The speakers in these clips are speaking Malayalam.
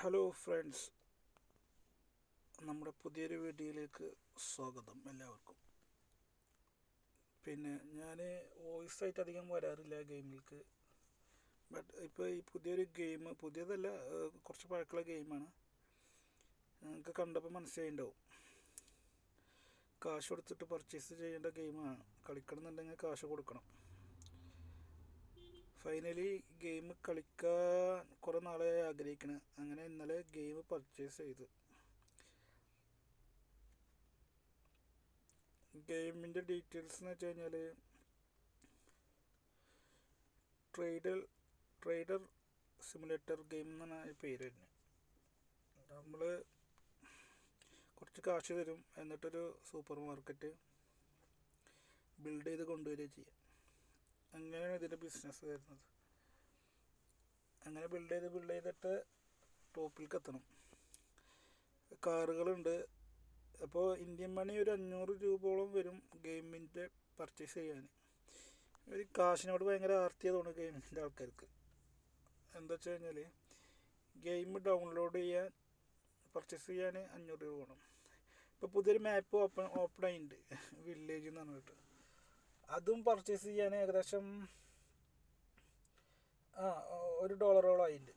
ഹലോ ഫ്രണ്ട്സ്, നമ്മുടെ പുതിയൊരു വീഡിയോയിലേക്ക് സ്വാഗതം എല്ലാവർക്കും. പിന്നെ ഞാൻ വോയിസ് ആയിട്ട് അധികം വരാറില്ല ഗെയിമിലേക്ക്. ബട്ട് ഇപ്പോൾ ഈ പുതിയൊരു ഗെയിം, പുതിയതല്ല, കുറച്ച് പഴക്കമുള്ള ഗെയിമാണ്. നിങ്ങൾക്ക് കണ്ടപ്പോൾ മനസ്സിലായിണ്ടാവും. കാശ് കൊടുത്തിട്ട് പർച്ചേസ് ചെയ്യേണ്ട ഗെയിമാണ്. കളിക്കണം എന്നുണ്ടെങ്കിൽ കാശ് കൊടുക്കണം. ഫൈനലി ഗെയിം കളിക്കാൻ കുറേ നാളായി ആഗ്രഹിക്കണം. അങ്ങനെ ഇന്നലെ ഗെയിം പർച്ചേസ് ചെയ്തു. ഗെയിമിൻ്റെ ഡീറ്റെയിൽസ് എന്ന് വെച്ച് കഴിഞ്ഞാൽ ട്രേഡർ സിമുലേറ്റർ ഗെയിം എന്നാണ് പേര് വരുന്നത്. നമ്മൾ കുറച്ച് കാശ് തരും, എന്നിട്ടൊരു സൂപ്പർ മാർക്കറ്റ് ബിൽഡ് ചെയ്ത് കൊണ്ടുവരിക ചെയ്യുക. അങ്ങനെയാണ് ഇതിൻ്റെ ബിസിനസ് വരുന്നത്. അങ്ങനെ ബിൽഡ് ചെയ്തിട്ട് ടോപ്പിലേക്ക് എത്തണം. കാറുകളുണ്ട്. അപ്പോൾ ഇന്ത്യൻ മണി ഒരു 500 രൂപയോളം വരും ഗെയിമിൻ്റെ പർച്ചേസ് ചെയ്യാൻ. ഒരു കാശിനോട് ഭയങ്കര ആർത്തിയതാണ് ഗെയിമിൻ്റെ ആൾക്കാർക്ക്. എന്താ വെച്ച് കഴിഞ്ഞാൽ ഗെയിം ഡൗൺലോഡ് ചെയ്യാൻ, പർച്ചേസ് ചെയ്യാൻ 500 രൂപ വേണം. ഇപ്പോൾ പുതിയൊരു മാപ്പ് ഓപ്പൺ ആയിട്ടുണ്ട്, വില്ലേജ് എന്ന് പറഞ്ഞിട്ട്. അതും പർച്ചേസ് ചെയ്യാൻ ഏകദേശം $1 ആയിട്ടുണ്ട്,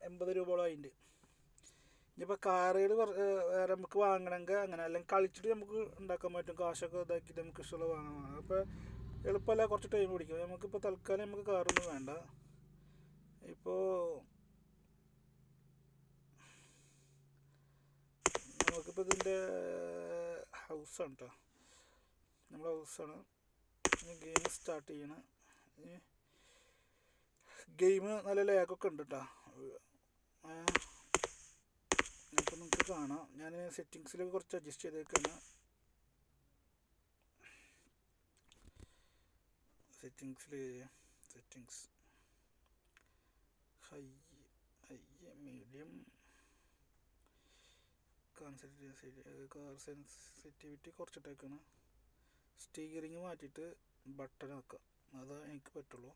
80 രൂപയോളം ആയിട്ടുണ്ട്. ഇനിയിപ്പോൾ കാറുകൾ വേറെ നമുക്ക് വാങ്ങണമെങ്കിൽ അങ്ങനെ, അല്ലെങ്കിൽ കളിച്ചിട്ട് നമുക്ക് ഉണ്ടാക്കാൻ പറ്റും. കാശൊക്കെ ഇതാക്കിയിട്ട് നമുക്ക് ഇഷ്ടമുള്ള വാങ്ങാൻ. അപ്പോൾ എളുപ്പമല്ല, കുറച്ച് ടൈം പിടിക്കും. നമുക്കിപ്പോൾ തൽക്കാലം നമുക്ക് കാറൊന്നും വേണ്ട. ഇപ്പോൾ നമുക്കിപ്പോൾ ഇതിൻ്റെ ഹൗസാണ് കേട്ടോ, നമ്മുടെ ഹൗസാണ്. ഗെയിം സ്റ്റാർട്ട് ചെയ്യണം. ഗെയിം നല്ല ലാഗൊക്കെ ഉണ്ട് കേട്ടോ. അപ്പോൾ നിങ്ങൾക്ക് കാണാം, ഞാൻ സെറ്റിങ്സിലൊക്കെ കുറച്ച് അഡ്ജസ്റ്റ് ചെയ്തേക്കാണ്. Settings high medium, car sensitivity കുറച്ചിട്ടേക്കാണ്. സ്റ്റീറിങ് മാറ്റിയിട്ട് ബട്ടൺ ആക്കാം, അതേ എനിക്ക് പറ്റുള്ളൂ.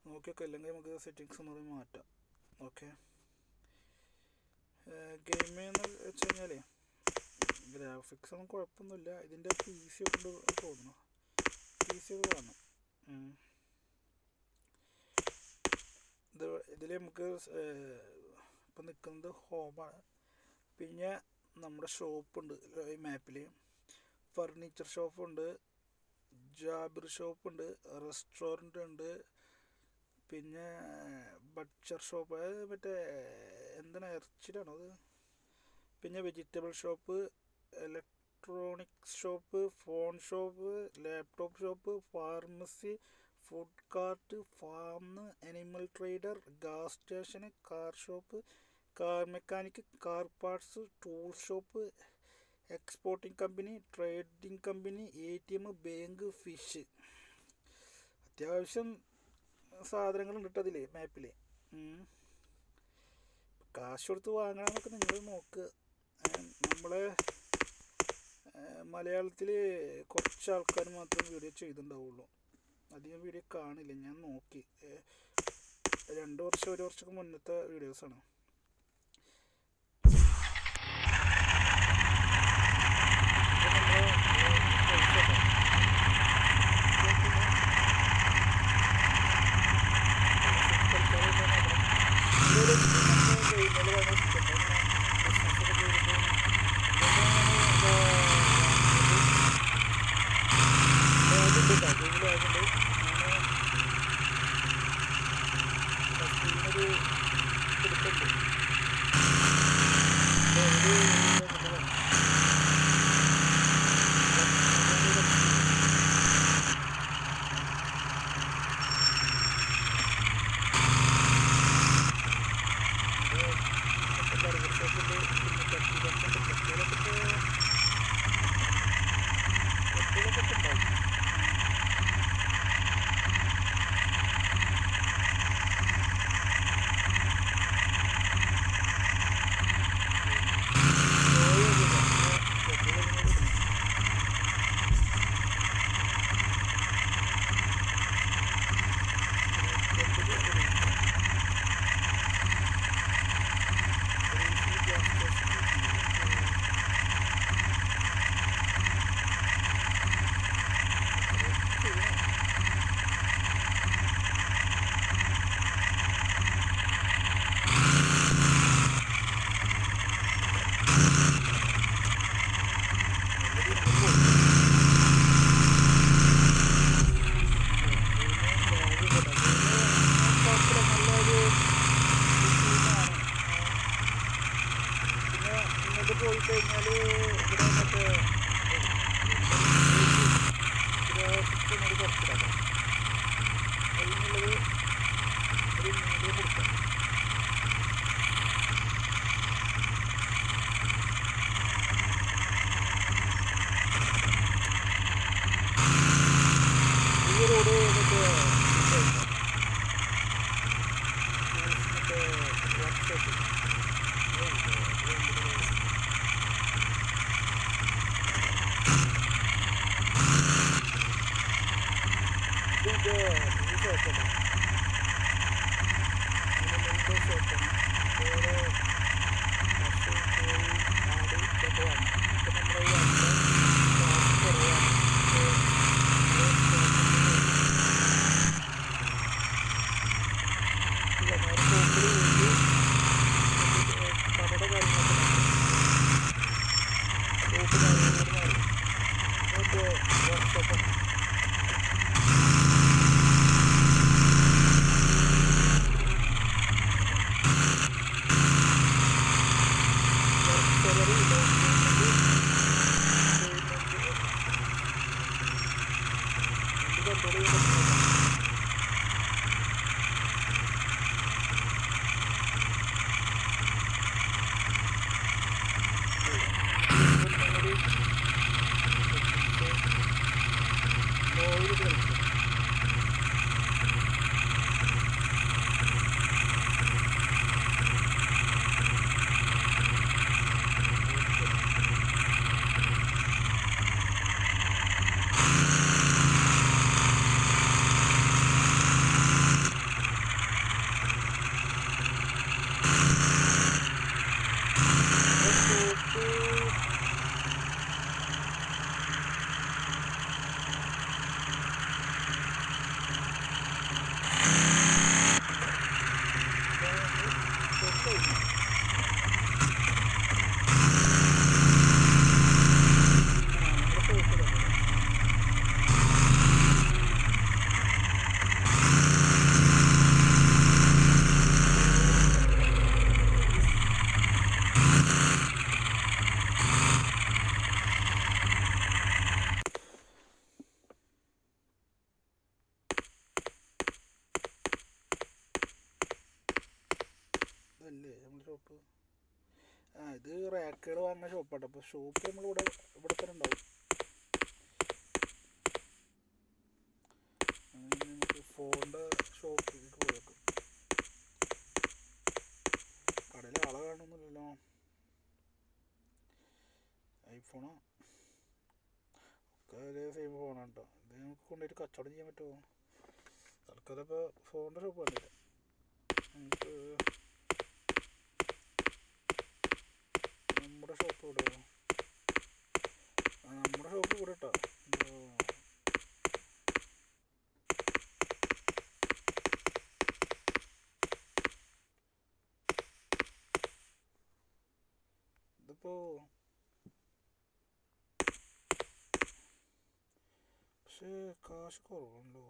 നോക്കിയൊക്കെ, അല്ലെങ്കിൽ നമുക്ക് സെറ്റിങ്സ് ഒന്നുകൂടി മാറ്റാം. ഓക്കെ, ഗെയിം എന്ന് വെച്ച് കഴിഞ്ഞാൽ ഗ്രാഫിക്സ് ഒന്നും കുഴപ്പമൊന്നുമില്ല. ഇതിൻ്റെ PC ഒക്കെ തോന്നുന്നു, PC ഒക്കെ കാണും. ഇതിൽ നമുക്ക് ഇപ്പം നിൽക്കുന്നത് ഹോമാണ്. പിന്നെ നമ്മുടെ ഷോപ്പുണ്ട് ഈ മാപ്പിൽ. ഫർണിച്ചർ ഷോപ്പുണ്ട്, ജാബിർ ഷോപ്പുണ്ട്, റെസ്റ്റോറൻ്റ് ഉണ്ട്, പിന്നെ ബച്ചർ ഷോപ്പ്, മറ്റേ എന്താണ്, ഇറച്ചിയിലാണോ അത്, പിന്നെ vegetable shop, electronics shop, phone shop, laptop shop, pharmacy, food cart, farm, animal trader, gas station, car shop, car mechanic, car parts, tool shop, exporting company, trading company, ATM, bank, fish. അത്യാവശ്യം സാധനങ്ങളുണ്ട് കേട്ടോ അതിൽ മാപ്പിൽ. കാശ് കൊടുത്ത് വാങ്ങണമെന്നൊക്കെ നിങ്ങൾ നോക്കുക. നമ്മളെ മലയാളത്തിൽ കുറച്ച് ആൾക്കാർ മാത്രം വീഡിയോ ചെയ്തിട്ടുണ്ടാവുള്ളൂ, അധികം വീഡിയോ കാണില്ല. ഞാൻ നോക്കി, 2 വർഷം 1 വർഷമൊക്കെ മുന്നത്തെ വീഡിയോസാണ്. കഴിഞ്ഞാൽ ഇവിടെ മറ്റേ ഗ്രാഫിക്സ് നമ്മൾ കുറച്ചിടാം. അതിനുള്ളത് ഒരു മീഡിയം കൊടുക്കാം. ഈ റോഡ് മറ്റേ വർക്ക്ഷോപ്പ് ഇതിൻ്റെ ഈ ഷോപ്പാണ്, അനിമലിൻ്റെ ഷോപ്പാണ്. വേറെ പശു, കോഴി, ആട് ഇതൊക്കെ വാങ്ങാം. ഇപ്പം നമ്മുടെ ഈ അടുത്ത ക്ലാസ് കുറവാണ്. ഇല്ല നേരെ ഷോപ്പിൽ പോയിട്ട് കടയുടെ കാര്യങ്ങളൊക്കെ ഷോപ്പ് കാര്യങ്ങളോട് മാറി. ഇതൊക്കെ വർക്ക്ഷോപ്പാണ്. സാലറി ഡൗൺ പേയ്മെൻറ്റ് എന്ത് കൺട്രോൾ ചെയ്യാൻ പറ്റുന്നില്ല. ലോയിൽ കളിക്കും. ഷോപ്പ് ഷോപ്പ് കഴിഞ്ഞു. നമ്മുടെ ഷോപ്പ് തന്നെ ഇതല്ലേ നമ്മുടെ ഷോപ്പ്. ഇത് റാക്കുകൾ വാങ്ങുന്ന ഷോപ്പാണ്. അപ്പോൾ ഷോപ്പ് നമ്മളിവിടെ ഇവിടെ തന്നെ ഉണ്ടാവും. അങ്ങനെ നമുക്ക് ഫോണിൻ്റെ ഷോപ്പിലേക്ക് പോയേക്കും. കടയിൽ ആളെ കാണുന്നില്ലല്ലോ. ഐഫോണോ ഒക്കെ ഒരേ സെയിം ഫോണാണ് കേട്ടോ. ഇത് നമുക്ക് കൊണ്ടുപോയിട്ട് കച്ചവടം ചെയ്യാൻ പറ്റുമോ? തൽക്കാലം ഇപ്പോൾ ഫോണിൻ്റെ ഷോപ്പ് കണ്ടില്ല. നമുക്ക് നമ്മുടെ ഷോപ്പ് ഇവിടെ നമ്മുടെ ഷോപ്പ് ഇവിടെ കേട്ടോ. ഇതിപ്പോൾ പക്ഷേ കാശ് കുറവുണ്ടോ?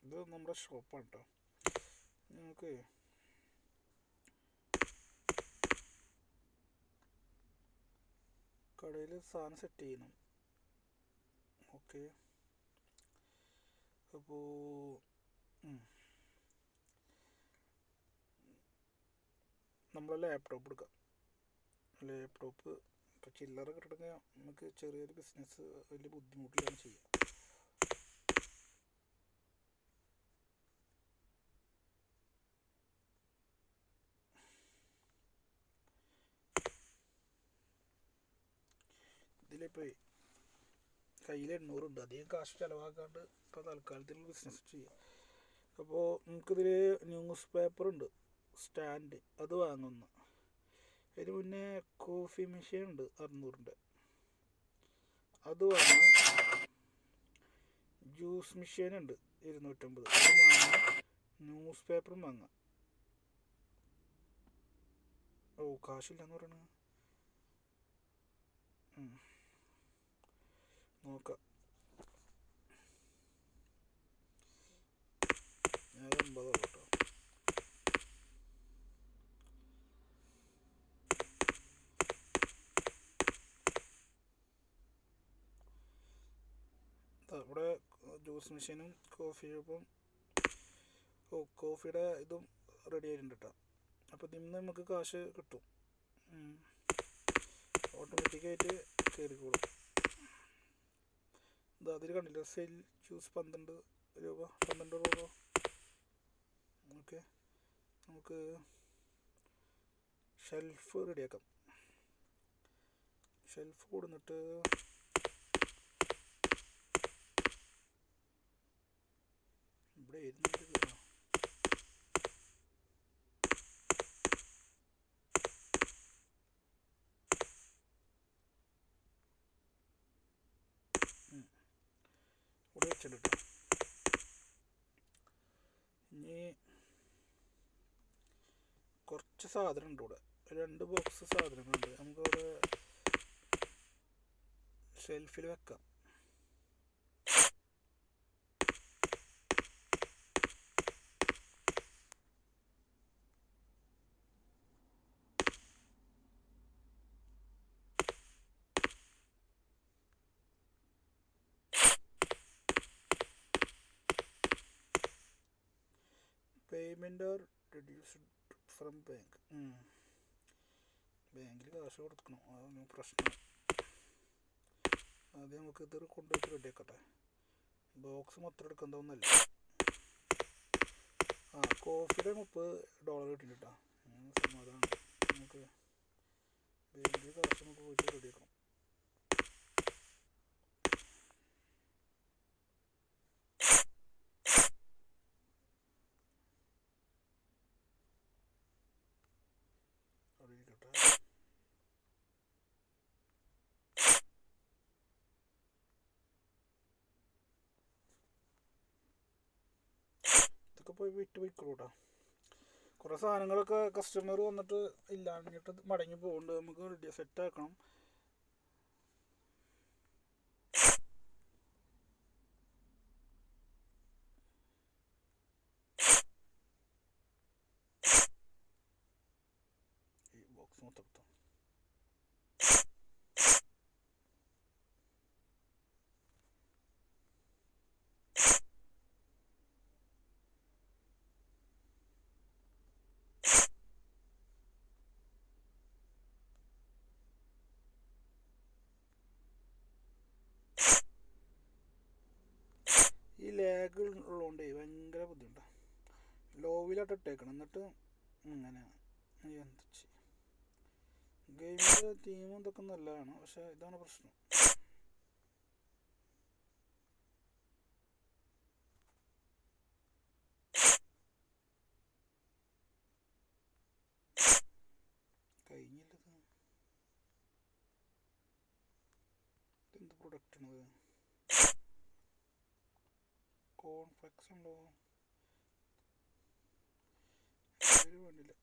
ഇത് നമ്മുടെ ഷോപ്പാണ് കേട്ടോ. നമുക്ക് കടയിൽ സാധനം സെറ്റ് ചെയ്യണം. ഓക്കെ, അപ്പോൾ നമ്മൾ ലാപ്ടോപ്പ് എടുക്കാം. ലാപ്ടോപ്പ് ഇപ്പോൾ ചില്ലറ കിട്ടണമെങ്കിൽ നമുക്ക് ചെറിയൊരു ബിസിനസ് വലിയ ബുദ്ധിമുട്ടിലാണ് ചെയ്യുക. ഇതിലിപ്പോൾ കയ്യിൽ 800 ഉണ്ട്. അധികം കാശ് ചിലവാക്കാണ്ട് ഇപ്പോൾ തൽക്കാലത്തിൽ ബിസിനസ് ചെയ്യാം. അപ്പോൾ നമുക്കിതിൽ ന്യൂസ് പേപ്പറുണ്ട്, സ്റ്റാൻഡ്, അത് വാങ്ങുന്നു. അതിന് മുന്നേ കോഫി മെഷീൻ ഉണ്ട് 600-ൻ്റെ, അത് വാങ്ങാം. ജ്യൂസ് മെഷീൻ ഉണ്ട് 250, അത് വാങ്ങാം. ന്യൂസ് പേപ്പറും വാങ്ങാം. ഓ കാശില്ലെന്ന് പറയണ. നോക്കാം. ഞാൻ 50 കേട്ടോ. ഇവിടെ ജ്യൂസ് മെഷീനും കോഫി ഷോപ്പും കോഫിയുടെ ഇതും റെഡി ആയിട്ടുണ്ട് കേട്ടോ. അപ്പോൾ ഇതിൽ നിന്ന് നമുക്ക് കാശ് കിട്ടും, ഓട്ടോമാറ്റിക്കായിട്ട് കയറിക്കോളും. ഇത് അതിൽ കണ്ടില്ല, സെൽ ജ്യൂസ് 12 രൂപ. ഓക്കെ, നമുക്ക് ഷെൽഫ് റെഡിയാക്കാം. ഷെൽഫ് കൊടുന്നിട്ട് ഇവിടെ ഇരുന്നിട്ട് ഇവിടെ വെച്ചിട്ട് ഇനി കുറച്ച് സാധനം ഉണ്ട്. ഇവിടെ 2 ബോക്സ് സാധനങ്ങളുണ്ട്. നമുക്കവിടെ ഷെൽഫിൽ വെക്കാം. Payment R reduced from bank. ബാങ്കിൽ കാശ് കൊടുക്കണം, അതാണ് പ്രശ്നം. ആദ്യം നമുക്ക് ഇത് കൊണ്ടുപോയിട്ട് റെഡിയാക്കട്ടെ. ബോക്സ് മൊത്തം എടുക്കുന്നതൊന്നല്ല. കോഫിയുടെ $30 കിട്ടിയിട്ടുണ്ട് കേട്ടോ. സമാധാനം. നമുക്ക് ബാങ്കിൽ കാശ് നമുക്ക് പോയിട്ട് റെഡിയാക്കണം. ഇതൊക്കെ പോയി വിറ്റ് പോയിക്കോളൂട്ടാ. കുറേ സാധനങ്ങളൊക്കെ കസ്റ്റമർ വന്നിട്ട് ഇല്ലാഞ്ഞിട്ട് മടങ്ങി പോകുന്നുണ്ട്. നമുക്ക് റെഡി സെറ്റ് ആക്കണം. ഈ ബോക്സ് മൊത്തം ഈ ലാഗ് ഉള്ളതുകൊണ്ടേ ഭയങ്കര ബുദ്ധിമുട്ടാണ്. ലോവിലായിട്ട് ഇട്ടേക്കണം. എന്നിട്ട് ഇങ്ങനെ എന്ത് ചെയ്യും. ഗെയിമിൻ്റെ തീമും ഇതൊക്കെ നല്ലതാണ്, പക്ഷെ ഇതാണ് പ്രശ്നം. കഴിഞ്ഞില്ലത്. എന്ത് പ്രൊഡക്റ്റാണത്? കോൺഫ്ലെക്സ് ഉണ്ടോ? വേണ്ടില്ല.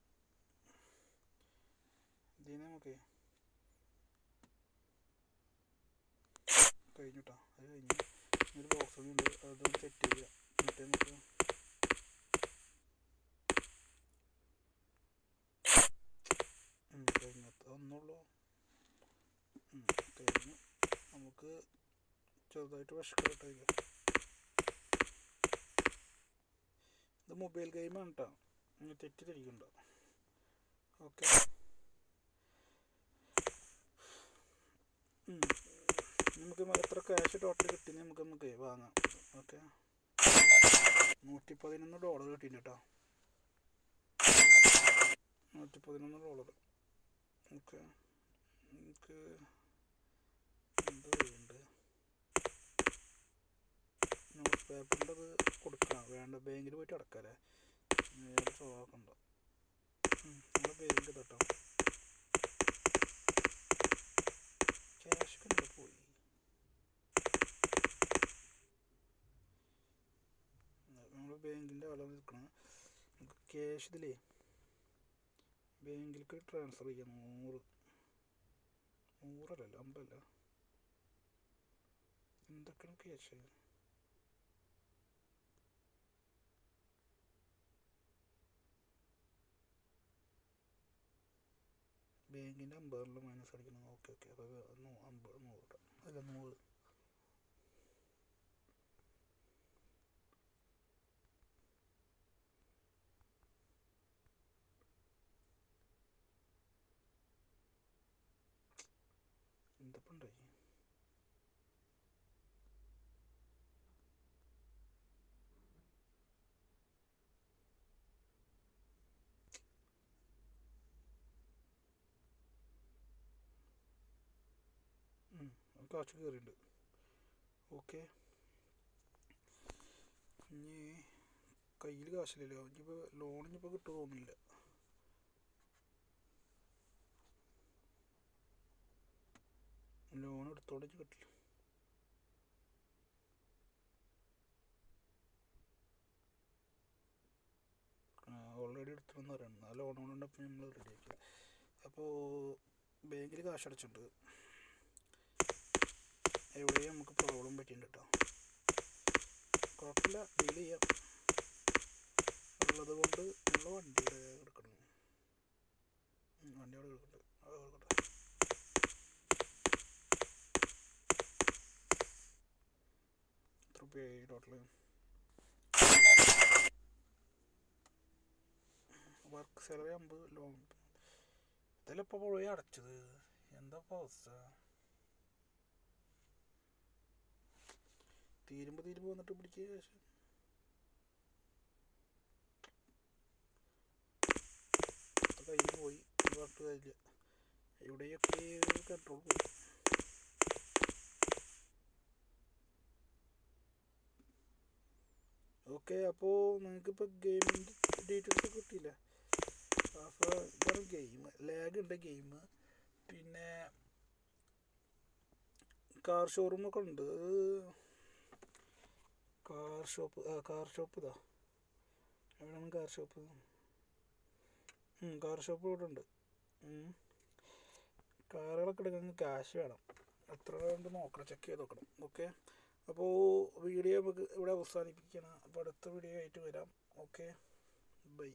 ഇതിനെ നമുക്ക് കഴിഞ്ഞിട്ടാ. അത് കഴിഞ്ഞ് ഒരു ബോക്സ് ഉണ്ട്, അതൊന്ന് സെറ്റ് ചെയ്യുക. എന്നിട്ട് നമുക്ക് കഴിഞ്ഞത് ഒന്നുള്ളൂ. കഴിഞ്ഞു. നമുക്ക് ചെറുതായിട്ട് വിഷക്കായിട്ടായിരിക്കും. ഇത് മൊബൈൽ ഗെയിമാണ് കേട്ടോ, തെറ്റിദ്ധരിക്കണ്ട. ഓക്കെ, നമുക്ക് എത്ര ക്യാഷ് ടോട്ടൽ കിട്ടിയെന്ന് നമുക്ക് വാങ്ങാം. ഓക്കെ, $111 കിട്ടിയിട്ടുണ്ട് കേട്ടോ. $111. ഓക്കെ, നമുക്ക് എന്ത് ചെയ്യുന്നുണ്ട്? ന്യൂസ് പേപ്പറിൻ്റെ അത് കൊടുക്കണം. വേണ്ട, ബാങ്കിൽ പോയിട്ട് അടക്കാല്ലേ. ചോക്കണ്ട. നമ്മുടെ ബാങ്ക് തട്ടോ. ക്യാഷ് കണ്ട പോയി. നമ്മുടെ ബാങ്കിൻ്റെ ആളെ നിൽക്കണം. നമുക്ക് ക്യാഷ് ഇതിലേ ബാങ്കിലേക്ക് ട്രാൻസ്ഫർ ചെയ്യാം. 100 അല്ലല്ലോ, 50 അല്ല. എന്തൊക്കെയാണ് കേസ്? ബാങ്കിൻ്റെ 50 മൈനസ് അടിക്കണം. Okay okay. അപ്പോൾ 50 100 അല്ല 100. എന്തപ്പം ഉണ്ടായി? കാശ് കയറിയിട്ടുണ്ട്. ഓക്കെ, ഇനി കയ്യിൽ കാശില്ലല്ലോ. ഇനിയിപ്പോൾ ലോൺ ഇനിയിപ്പോൾ കിട്ടുമോ തോന്നുന്നില്ല. ലോൺ എടുത്തോടെ കിട്ടില്ല. ഓൾറെഡി എടുത്തിട്ടെന്ന് പറയണം. ആ ലോൺ കൊണ്ടപ്പോൾ നമ്മൾ റെഡിയാക്കി. അപ്പോൾ ബാങ്കിൽ കാശ് അടച്ചിട്ടുണ്ട്. എവിടെയും നമുക്ക് പ്രോബ്ലം പറ്റിയിട്ടുണ്ട് കേട്ടോ. കുഴപ്പമില്ല, ഡീൽ ചെയ്യാം. ഉള്ളത് കൊണ്ട് നമ്മൾ വണ്ടിയുടെ എടുക്കണം. വണ്ടി അവിടെ എടുക്കട്ടെ. അത് കൊടുക്കട്ടെ. എത്ര രൂപയായി ടോട്ടല്? വർക്ക് സാലറി 50, ലോൺ ഇതെല്ലാം ഇപ്പോൾ പോയി അടച്ചത്. എന്താ അവസ്ഥ? തീരുമ്പോൾ വന്നിട്ട് പിടിക്കുക കാശ്. കയ്യിൽ പോയി പറഞ്ഞിട്ട് കാര്യമില്ല. എവിടെയൊക്കെ കൺട്രോൾ പോയി. ഓക്കെ, അപ്പോൾ നിങ്ങൾക്കിപ്പോൾ ഗെയിമിൻ്റെ ഡീറ്റെയിൽസ് കിട്ടിയില്ല. അപ്പോൾ ഇതാണ് ഗെയിം. ലാഗ് ഉണ്ട് ഗെയിം. പിന്നെ കാർ ഷോറൂമൊക്കെ ഉണ്ട്. കാർ ഷോപ്പ് ഇതാ. എവിടെയാണ് കാർ ഷോപ്പ്? കാർ ഷോപ്പ് ഇവിടെ ഉണ്ട്. കാറുകളൊക്കെ എടുക്കാൻ ക്യാഷ് വേണം. എത്ര കൊണ്ട് നോക്കണം, ചെക്ക് ചെയ്ത് നോക്കണം. ഓക്കെ, അപ്പോൾ വീഡിയോ നമുക്ക് ഇവിടെ അവസാനിപ്പിക്കണം. അപ്പോൾ അടുത്ത വീഡിയോ ആയിട്ട് വരാം. Okay, by.